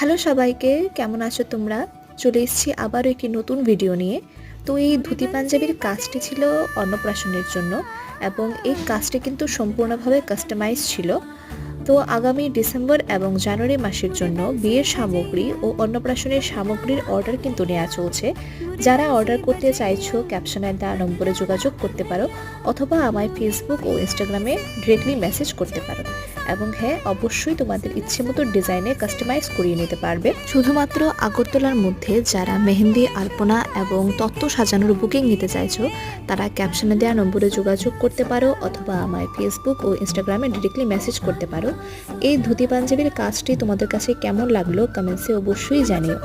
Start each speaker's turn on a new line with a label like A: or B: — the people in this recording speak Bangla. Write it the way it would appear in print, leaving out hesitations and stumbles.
A: হ্যালো সবাইকে, কেমন আছো তোমরা? চলে এসেছি আবারও একটি নতুন ভিডিও নিয়ে। তো এই ধুতি পাঞ্জাবির কাজটি ছিল অন্নপ্রাশনের জন্য এবং এই কাজটি কিন্তু সম্পূর্ণভাবে কাস্টমাইজ ছিল। তো আগামী ডিসেম্বর এবং জানুয়ারি মাসের জন্য বিয়ের সামগ্রী ও অন্নপ্রাশনের সামগ্রীর অর্ডার কিন্তু নেওয়া চলছে। যারা অর্ডার করতে চাইছো ক্যাপশনে দেওয়া নম্বরে যোগাযোগ করতে পারো অথবা আমায় ফেসবুক ও ইনস্টাগ্রামে ডিরেক্টলি মেসেজ করতে পারো। এবং হ্যাঁ, অবশ্যই তোমাদের ইচ্ছে মতো ডিজাইনে কাস্টমাইজ করিয়ে নিতে পারবে। শুধুমাত্র আগরতলার মধ্যে যারা মেহেন্দি, আলপনা এবং তত্ত্ব সাজানোর বুকিং নিতে চাইছো তারা ক্যাপশনে দেওয়া নম্বরে যোগাযোগ করতে পারো অথবা আমায় ফেসবুক ও ইনস্টাগ্রামে ডিরেক্টলি মেসেজ করতে পারো। এই ধুতি পাঞ্জাবির কাজটি তোমাদের কাছে কেমন লাগলো কমেন্টসে অবশ্যই জানিও।